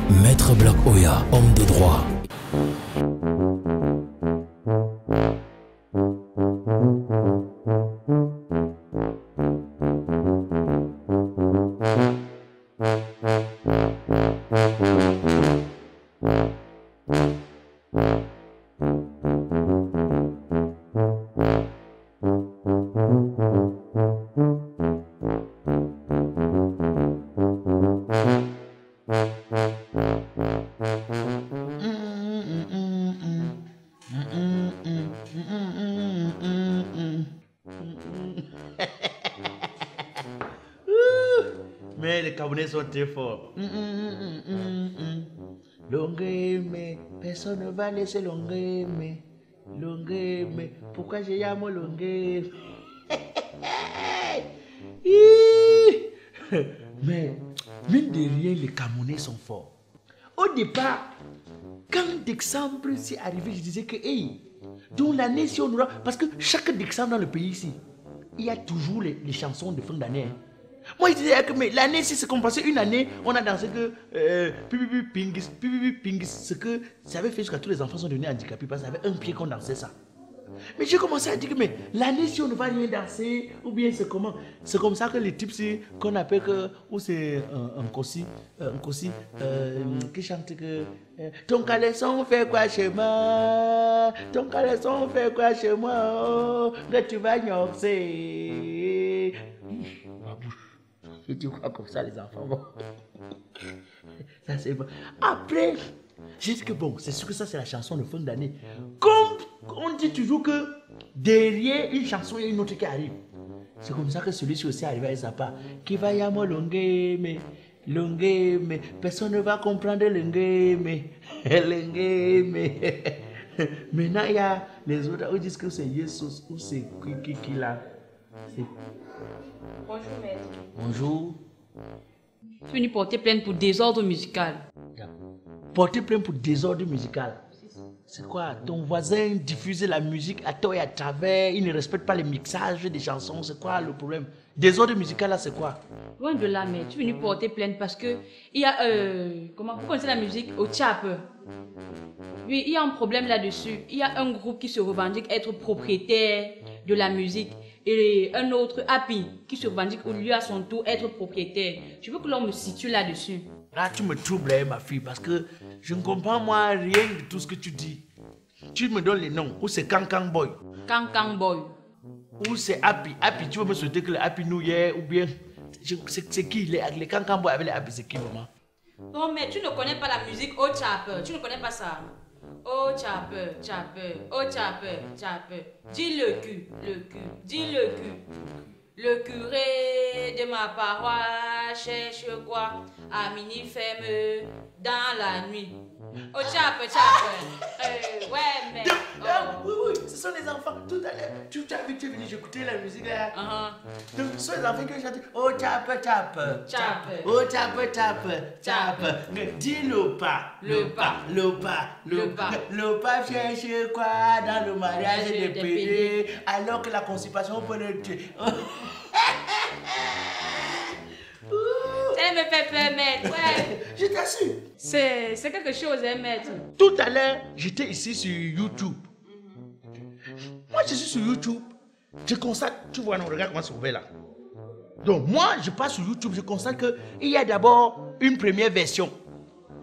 Maître Black Oya, homme de droit. Mais les Camerounais sont très forts. Longueme, personne ne va laisser Longueme. Longueme, pourquoi j'ai Yamo Longueme? Mais, mine de rien, les Camerounais sont forts. Au départ, quand décembre s'est arrivé, je disais que, hey, dans l'année, si on aura. Parce que chaque décembre dans le pays ici, il y a toujours les chansons de fin d'année. Moi, je disais que l'année, si c'est comme passé une année, on a dansé que pipipi pingis, ce que ça avait fait jusqu'à tous les enfants sont devenus handicapés parce qu'il y avait un pied qu'on dansait ça. Mais j'ai commencé à dire que mais l'année, si on ne va rien danser, ou bien c'est comment? C'est comme ça que les types qu'on appelle que, ou c'est un cossi, qui chante que ton caleçon fait quoi chez moi? Ton caleçon fait quoi chez moi? Oh, que tu vas gnorcer. Ma bouche. Je dis quoi comme ça, les enfants? Bon. Ça, c'est bon. Après, j'ai dit que bon, c'est sûr que ça, c'est la chanson de fin d'année. Comme on dit toujours que derrière une chanson, il y a une autre qui arrive. C'est comme ça que celui-ci aussi arrive à sa part. Qui va y avoir Longueme, Longueme, personne ne va comprendre Longueme, Longueme. Maintenant, il y a les autres qui disent que c'est Jesus ou c'est qui là. Bonjour, maître. Bonjour. Je suis venu porter plainte pour désordre musical. Porter plainte pour désordre musical. C'est quoi? Ton voisin diffuse la musique à tort et à travers, il ne respecte pas les mixages des chansons, c'est quoi le problème? Désordre musical là, c'est quoi? Loin de là, mais je suis venu porter plainte parce que il y a, comment vous connaissez la musique au Tchap? Oui, il y a un problème là-dessus. Il y a un groupe qui se revendique être propriétaire de la musique et un autre, Happy, qui se revendique lui à son tour être propriétaire. Je veux que l'on me situe là-dessus. Là, tu me troubles, ma fille, parce que je ne comprends moi rien de tout ce que tu dis. Tu me donnes les noms. Ou c'est Kankan Boy. Kankan Boy. Ou c'est Happy. Happy, tu veux me souhaiter que le Happy New Year ou bien. C'est qui les Kankan Boy avec les Happy, c'est qui, maman? Non, mais tu ne connais pas la musique au Tchap. Tu ne connais pas ça. Oh Tchap, Tchap, oh Tchap, Tchap. Dis le cul, dis le cul. Le curé de ma paroisse cherche quoi à mini ferme dans la nuit. Oh Tchap, Tchap. Ouais, mais. Oui, ce sont les enfants. Tout à l'heure, tu as vu que tu es venu, j'écoutais la musique là. Donc, ce sont les enfants qui chantent. Oh Tchap, Tchap. Tchap. Oh Tchap, Tchap. Tchap. Dis le pas. Le pas cherche quoi dans le mariage des pédés alors que la constipation peut le tuer. Elle me fait peur, maître. Ouais. Je t'assure. C'est quelque chose, hein, maître. Tout à l'heure, j'étais ici sur YouTube. Moi, je suis sur YouTube. Je constate, tu vois, non, regarde comment c'est ouvert là. Donc, moi, je passe sur YouTube, je constate qu'il y a d'abord une première version.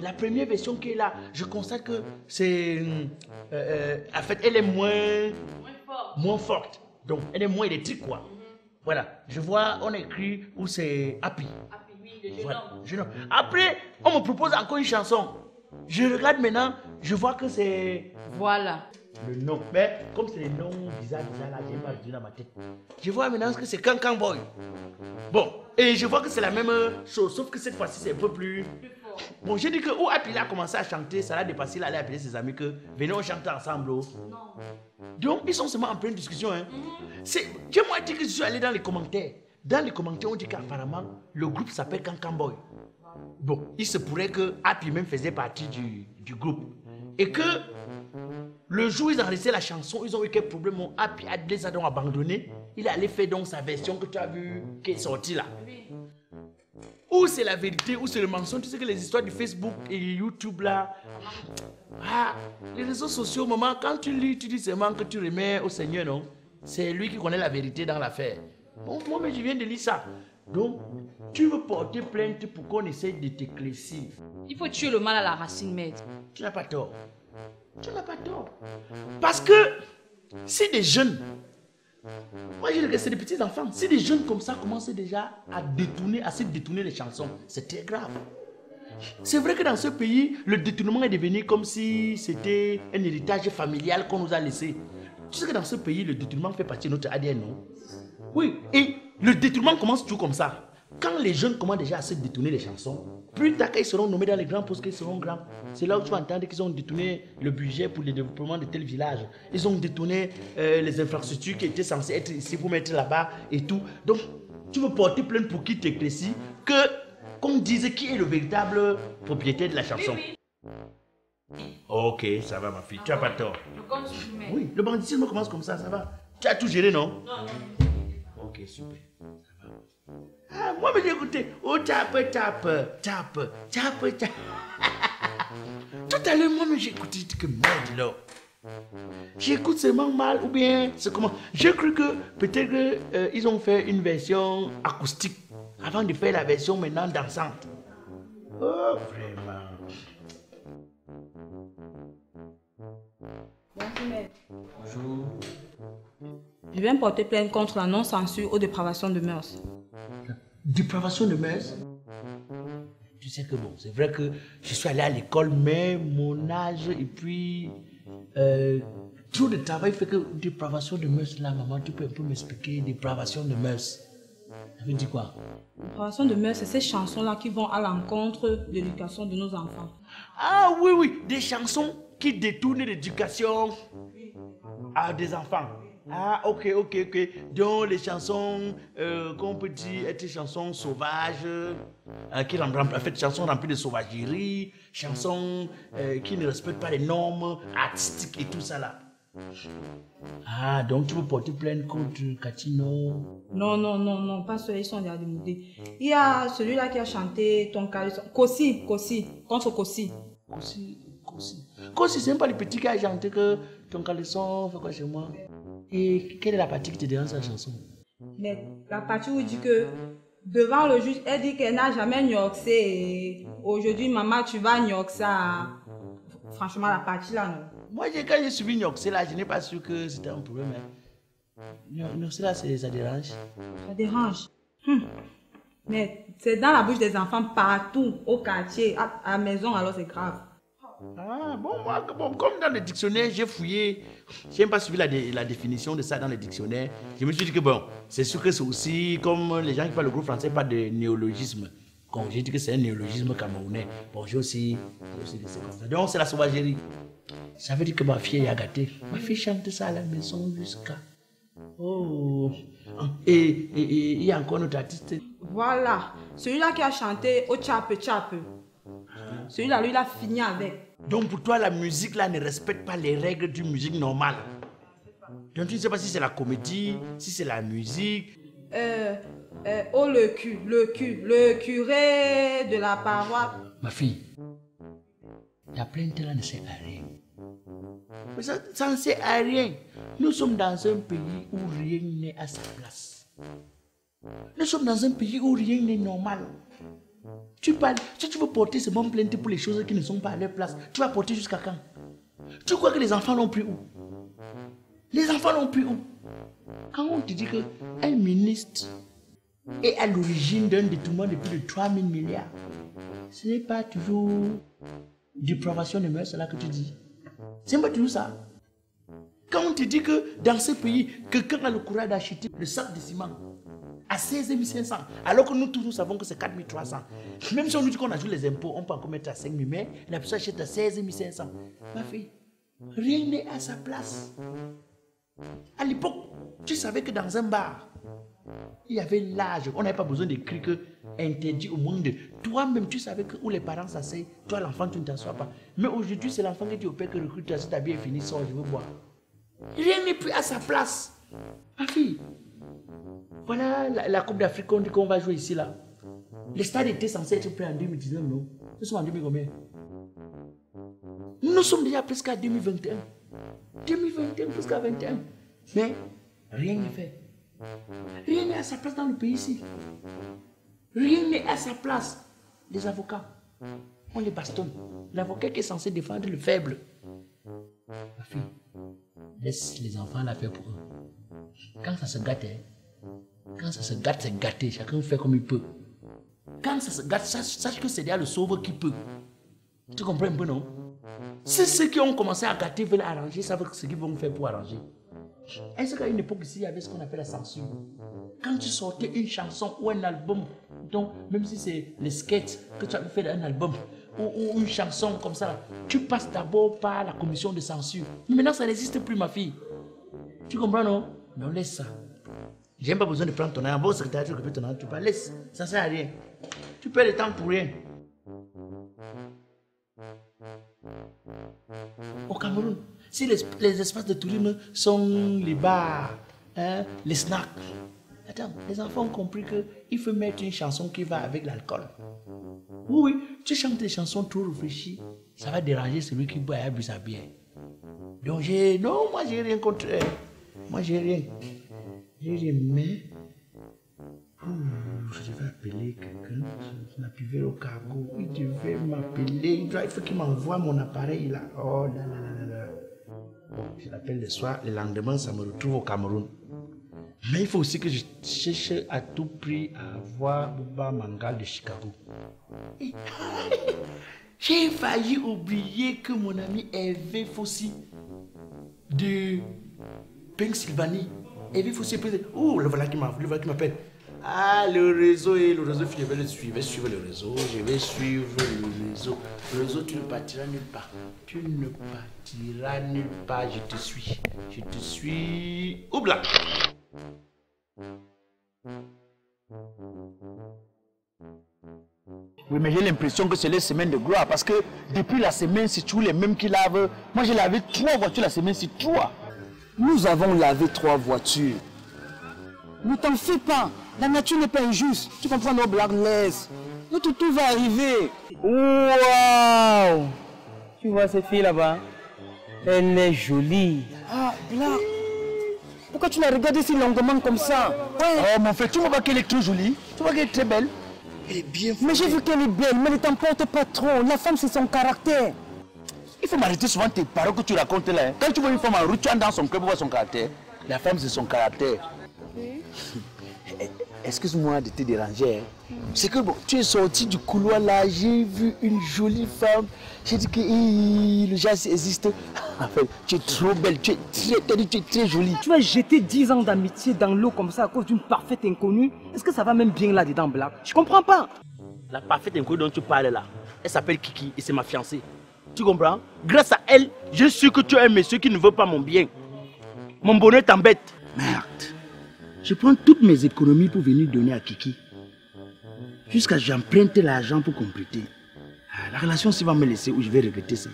La première version qui est là, je constate que c'est. En fait, elle est moins forte. Donc, elle est moins électrique, quoi. Voilà. Je vois, on écrit où c'est Happy. Happy, oui, le jeune Voilà, homme. jeune homme. Après, on me propose encore une chanson. Je regarde maintenant, je vois que c'est. Voilà. Le nom. Mais comme c'est les noms bizarres là, j'ai pas vu dans ma tête. Je vois maintenant que c'est Kankan Boy. Bon, et je vois que c'est la même chose, sauf que cette fois-ci c'est un peu plus. Bon, j'ai dit que où Happy a commencé à chanter, ça l'a dépassé, il allait appeler ses amis que venez on chante ensemble. Oh. Non. Donc ils sont seulement en pleine discussion. Hein. J'ai dit que je suis allé dans les commentaires. Dans les commentaires, on dit qu'apparemment le groupe s'appelle Kankan Boy. Bon, il se pourrait que Happy même faisait partie du groupe. Et que le jour où ils ont enregistré la chanson, ils ont eu quelques problèmes. Mon Happy les a donc abandonné. Il est allé faire donc sa version que tu as vu qui est sortie là. Oui. Ou c'est la vérité, ou c'est le mensonge. Tu sais que les histoires du Facebook et YouTube là, les réseaux sociaux, maman, quand tu lis, tu dis seulement que tu remets au Seigneur, non? C'est lui qui connaît la vérité dans l'affaire. Bon, moi, mais je viens de lire ça. Donc, tu veux porter plainte pour qu'on essaye de t'éclaircir. Il faut tuer le mal à la racine, maître. Tu n'as pas tort. Tu n'as pas tort. Parce que si des jeunes, moi je dis que c'est des petits enfants, si des jeunes comme ça commencent déjà à se détourner les chansons, c'est très grave. C'est vrai que dans ce pays, le détournement est devenu comme si c'était un héritage familial qu'on nous a laissé. Tu sais que dans ce pays, le détournement fait partie de notre ADN, non? Oui, et le détournement commence toujours comme ça. Quand les jeunes commencent déjà à se détourner les chansons, plus tard, quand ils seront nommés dans les grands postes, qu'ils seront grands, c'est là où tu vas entendre qu'ils ont détourné le budget pour le développement de tel village. Ils ont détourné les infrastructures qui étaient censées être ici pour mettre là-bas et tout. Donc, tu veux porter plainte pour qui t'éclaircit, qu'on dise qui est le véritable propriétaire de la chanson. Oui, oui. Ok, ça va ma fille, tu n'as pas tort. Je compte sur vous, maître. Oui, le banditisme commence comme ça va. Tu as tout géré, non? Non, non. Ok, super. Ça va. Ah, moi, mais j'ai écouté. Oh, tape. Tout à l'heure, moi, mais j'ai écouté que merde, là. J'écoute seulement mal, ou bien c'est comment? J'ai cru que peut-être ils ont fait une version acoustique avant de faire la version maintenant dansante. Oh, vraiment. Bonjour, maître. Bonjour. Je viens porter plainte contre la non-censure ou dépravation de mœurs. Dépravation de mœurs? Tu sais que bon, c'est vrai que je suis allé à l'école, mais mon âge et puis trop de travail fait que dépravation de mœurs là, maman, tu peux un peu m'expliquer dépravation de mœurs? Ça veut dire quoi? Dépravation de mœurs, c'est ces chansons-là qui vont à l'encontre de l'éducation de nos enfants. Ah oui, des chansons qui détournent l'éducation à des enfants. Ah, ok. Donc, les chansons qu'on peut dire être des chansons sauvages, chansons remplies de sauvagerie, chansons qui ne respectent pas les normes artistiques et tout ça là. Ah, donc tu veux porter plainte contre Katino? Non, pas ceux-là, ils sont déjà démodés. Il y a celui-là qui a chanté ton caleçon. Kossi, contre Kossi. Kossi, c'est même pas le petit qui a chanté que ton caleçon fait quoi chez moi? Et quelle est la partie qui te dérange la chanson? Mais la partie où il dit que devant le juge, elle dit qu'elle n'a jamais gnoxé. Et aujourd'hui, maman, tu vas gnoxer. Franchement, la partie là, non. Moi, quand j'ai suivi gnoxé là, je n'ai pas su que c'était un problème. Gnoxé là, ça dérange. Ça dérange. Mais c'est dans la bouche des enfants partout, au quartier, à la maison, alors c'est grave. Ah, bon, comme dans le dictionnaire, j'ai fouillé, j'ai même pas suivi la définition de ça dans le dictionnaire. Je me suis dit que bon, c'est sûr que c'est aussi comme les gens qui parlent le gros français, pas de néologisme. Quand j'ai dit que c'est un néologisme camerounais, bon, j'ai aussi dit c'est comme ça. Donc c'est la sauvagerie. Ça veut dire que ma fille est gâtée. Ma fille chante ça à la maison jusqu'à... Oh. Et il y a encore notre artiste. Voilà, celui-là qui a chanté au Tchape. Celui-là, lui, il a fini avec. Donc pour toi, la musique là ne respecte pas les règles d'une musique normale. Donc tu ne sais pas si c'est la comédie, si c'est la musique. Oh le curé de la paroisse. Ma fille, ta plainte là ne sert à rien. Mais ça ne sert à rien. Nous sommes dans un pays où rien n'est à sa place. Nous sommes dans un pays où rien n'est normal. Tu parles, si tu veux porter ce bon plainte pour les choses qui ne sont pas à leur place, tu vas porter jusqu'à quand? Tu crois que les enfants l'ont pris où? Les enfants l'ont pris où? Quand on te dit qu'un ministre est à l'origine d'un détournement de plus de 3 000 milliards, ce n'est pas toujours dépravation de mœurs, c'est là que tu dis. C'est pas toujours ça. Quand on te dit que dans ce pays, quelqu'un a le courage d'acheter le sac de ciment à 16 500, alors que nous tous nous savons que c'est 4 300. Même si on nous dit qu'on ajoute les impôts, on peut encore mettre à 5 000, mais la personne achète à 16 500. Ma fille, rien n'est à sa place. À l'époque, tu savais que dans un bar, il y avait l'âge, on n'avait pas besoin d'écrire que interdit au moins de... Toi-même, tu savais que où les parents s'asseyent, toi l'enfant, tu ne t'assois pas. Mais aujourd'hui, c'est l'enfant qui dit au père que recrute, ta bien est fini, sors, je veux boire. Rien n'est plus à sa place. Ma fille, voilà la Coupe d'Afrique qu'on dit qu'on va jouer ici là. Les stades étaient censés être prêts en 2019, non? Nous sommes en 2000 combien? Nous sommes déjà presque à 2021. 2021, presque à 21. Mais rien n'est fait. Rien n'est à sa place dans le pays ici. Rien n'est à sa place. Les avocats, on les bastonne. L'avocat qui est censé défendre le faible. Ma fille, laisse les enfants la faire pour eux. Quand ça se gâte, quand ça se gâte, c'est gâté. Chacun fait comme il peut. Quand ça se gâte, sache que c'est déjà le sauveur qui peut. Tu comprends un peu, non? Si ceux qui ont commencé à gâter veulent arranger, ça veut ce qu'ils vont faire pour arranger. Est-ce qu'à une époque ici, il y avait ce qu'on appelle la censure? Quand tu sortais une chanson ou un album, donc même si c'est les sketchs que tu avais fait d'un album, ou une chanson comme ça, tu passes d'abord par la commission de censure. Mais maintenant, ça n'existe plus, ma fille. Tu comprends, non? Non, laisse ça. J'ai même pas besoin de prendre ton argent. Bon secrétaire, tu récupères ton argent, tu pas. Laisse, ça sert à rien. Tu perds le temps pour rien. Au Cameroun, si les espaces de tourisme sont les bars, hein, les snacks, attends, les enfants ont compris qu'il faut mettre une chanson qui va avec l'alcool. Oui, tu chantes des chansons trop réfléchies, ça va déranger celui qui boit et a bu sa bière. Donc non, moi j'ai rien contre elle. Moi j'ai rien. J'ai rien, mais je devais appeler quelqu'un. On a pu au cargo. Il devait m'appeler. Il faut qu'il m'envoie mon appareil là. Oh là là là là. Bon, je l'appelle le soir. Le lendemain, ça me retrouve au Cameroun. Mais il faut aussi que je cherche à tout prix à voir Bouba Mangal de Chicago. J'ai failli oublier que mon ami Hervé Fossi de Pennsylvanie. Hervé Fossi est oh, le voilà qui m'appelle. Ah, le réseau, je vais le suivre. Je vais suivre le réseau. Je vais suivre le réseau. Le réseau, tu ne partiras nulle part. Tu ne partiras nulle part. Je te suis. Je te suis. Oubla. Oui, mais j'ai l'impression que c'est les semaines de gloire parce que depuis la semaine, c'est toujours les mêmes qui lavent. Moi, j'ai lavé 3 voitures la semaine, c'est 3. Nous avons lavé 3 voitures. Ne t'en fais pas. La nature n'est pas injuste. Tu comprends nos blagues, laisse. Tout va arriver. Waouh! Tu vois cette fille là-bas? Elle est jolie. Ah, là. Pourquoi tu la regardes si longuement comme ça? Ouais. Oh mon frère, tu vois pas qu'elle est trop jolie? Tu vois qu'elle est très belle? Elle est bien faite. Mais j'ai vu qu'elle est belle, mais ne t'emporte pas trop. La femme, c'est son caractère. Il faut m'arrêter souvent tes paroles que tu racontes là. Hein. Quand tu vois une femme en route, tu entres dans son cœur pour voir son caractère. La femme, c'est son caractère. Oui. Excuse-moi de te déranger. Hein. C'est que bon, tu es sorti du couloir là, j'ai vu une jolie femme. J'ai dit que le jazz existe. En fait, tu es trop belle, tu es très jolie. Tu vas jeter 10 ans d'amitié dans l'eau comme ça à cause d'une parfaite inconnue? Est-ce que ça va même bien là-dedans, Black? Je comprends pas. La parfaite inconnue dont tu parles là, elle s'appelle Kiki et c'est ma fiancée. Tu comprends? Grâce à elle, je suis que tu es un monsieur qui ne veut pas mon bien. Mon bonheur t'embête. Merde. Je prends toutes mes économies pour venir donner à Kiki. Jusqu'à j'emprunte l'argent pour compléter. La relation s'il va me laisser ou je vais regretter ça.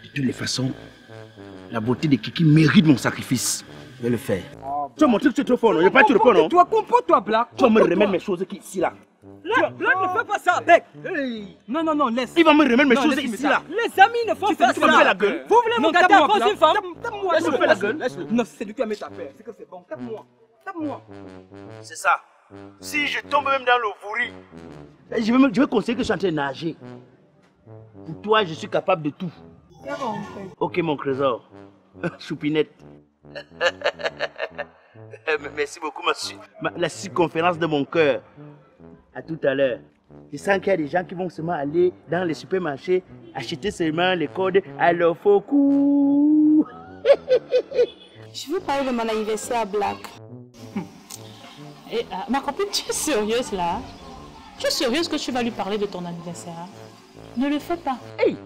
De toutes les façons, la beauté de Kiki mérite mon sacrifice. Je vais le faire. Tu vas montrer que tu es trop fort, non? Je vais pas te répondre, non? Comporte-toi, Black. Tu vas me remettre mes choses ici, là. Black ne fais pas ça avec. Hey. Non, laisse. Il va me remettre mes choses ici, là. Les amis ne font pas ça. Tu vas me faire la gueule. Vous voulez me gâter à force une femme? Tape-moi. Laisse-moi faire la gueule. Non, c'est lui qui a mis ta paire. C'est que c'est bon. Tape-moi. C'est ça. Si je tombe même dans l'eau pourrie, je vais conseiller que je suis en train de nager. Pour toi, je suis capable de tout. Ok, mon trésor. Choupinette. Merci beaucoup, la circonférence de mon cœur. À tout à l'heure. Je sens qu'il y a des gens qui vont seulement aller dans les supermarchés, acheter seulement les codes à leur faux coup. Je veux parler de mon anniversaire, Black. Et, ma copine, tu es sérieuse là? Tu es sérieuse que tu vas lui parler de ton anniversaire? Ne le fais pas. Hey!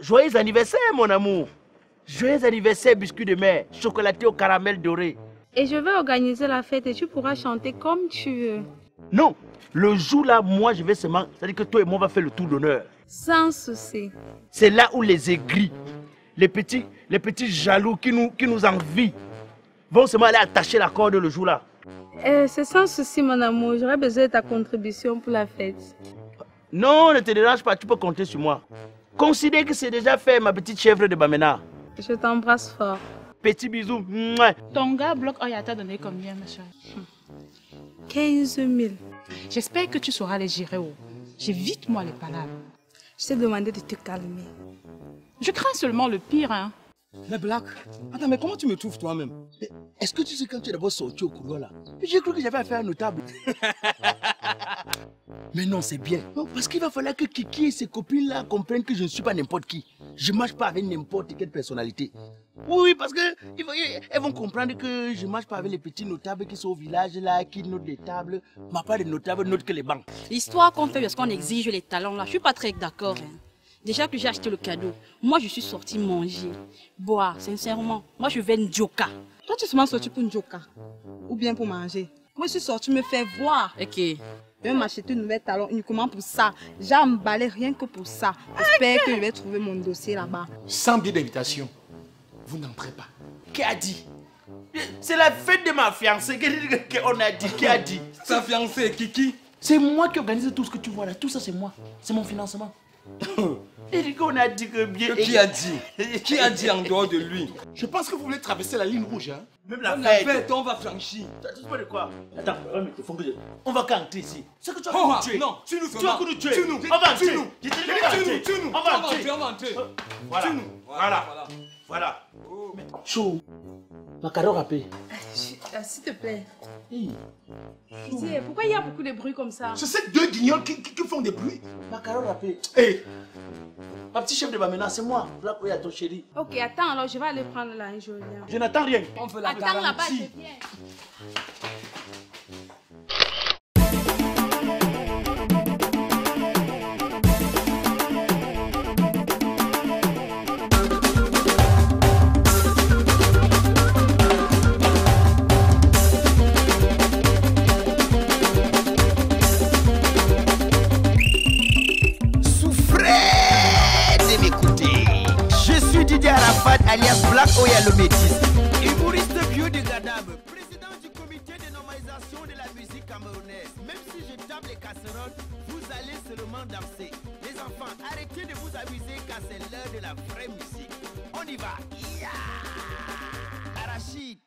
Joyeux anniversaire, mon amour! Joyeux anniversaire, biscuit de mer, chocolaté au caramel doré. Et je vais organiser la fête et tu pourras chanter comme tu veux. Non! Le jour là, moi je vais seulement... C'est-à-dire que toi et moi on va faire le tour d'honneur. Sans souci. C'est là où les aigris, les petits jaloux qui nous envient, vont seulement aller attacher la corde le jour là. C'est sans souci, mon amour. J'aurais besoin de ta contribution pour la fête. Non, ne te dérange pas, tu peux compter sur moi. Considère que c'est déjà fait, ma petite chèvre de Bamena. Je t'embrasse fort. Petit bisou. Mouah. Ton gars bloc Oya t'a donné combien, ma chérie? 15 000. J'espère que tu sauras les gérer. Oh. J'évite-moi les palabres. Je t'ai demandé de te calmer. Je crains seulement le pire, hein. Mais Black, attends, mais comment tu me trouves toi-même? Est-ce que tu sais quand tu es d'abord sorti au couloir là? J'ai cru que j'avais affaire à un notable. Mais non, c'est bien. Non, parce qu'il va falloir que Kiki et ses copines là comprennent que je ne suis pas n'importe qui. Je ne marche pas avec n'importe quelle personnalité. Oui, parce que elles vont comprendre que je ne marche pas avec les petits notables qui sont au village là, qui notent les tables. Ma part des notables note que les banques. L'histoire qu'on fait parce qu'on exige les talents là, je suis pas très d'accord. Hein. Déjà que j'ai acheté le cadeau, moi je suis sortie manger, boire, sincèrement. Moi je vais Ndjoka. Toi tu es seulement sorti pour Ndjoka ou bien pour manger. Moi je suis sortie me faire voir. Ok. Je vais m'acheter une nouvelle talon uniquement pour ça. J'ai emballé rien que pour ça. J'espère que je vais trouver mon dossier là-bas. Sans billet d'invitation, vous n'entrez pas. Qui a dit? C'est la fête de ma fiancée qu'on a dit. Qui a dit? Sa fiancée, Kiki. C'est moi qui organise tout ce que tu vois là. Tout ça c'est moi. C'est mon financement. Et qu'on a dit que bien. Qui a dit? Qui a dit en dehors de lui? Je pense que vous voulez traverser la ligne rouge. Hein? Même la fête, on va franchir. Tu sais de quoi? Attends, on va canter ici. C'est que tu as Oh, nous tuer. non, tu nous as nous tuer. Tue-nous. On va tuer. Tue-nous. On va tuer. On va tuer. Voilà. Chou. Macaron râpé. S'il te plaît. Hey. Pourquoi il y a beaucoup de bruit comme ça? C'est ces deux guignols qui font des bruits. Macaron râpé. Hey. Ma petite chef de Bamena, c'est moi. Là où il y a ton chéri. Ok, attends, alors je vais aller prendre là et je reviens. Je n'attends rien. On veut la Attends là-bas, garantie. je viens. alias Black Oya le métis. Humoriste vieux dégradable, président du comité de normalisation de la musique camerounaise. Même si je tape les casseroles, vous allez seulement danser. Les enfants, arrêtez de vous amuser car c'est l'heure de la vraie musique. On y va. Yeah! Arachide.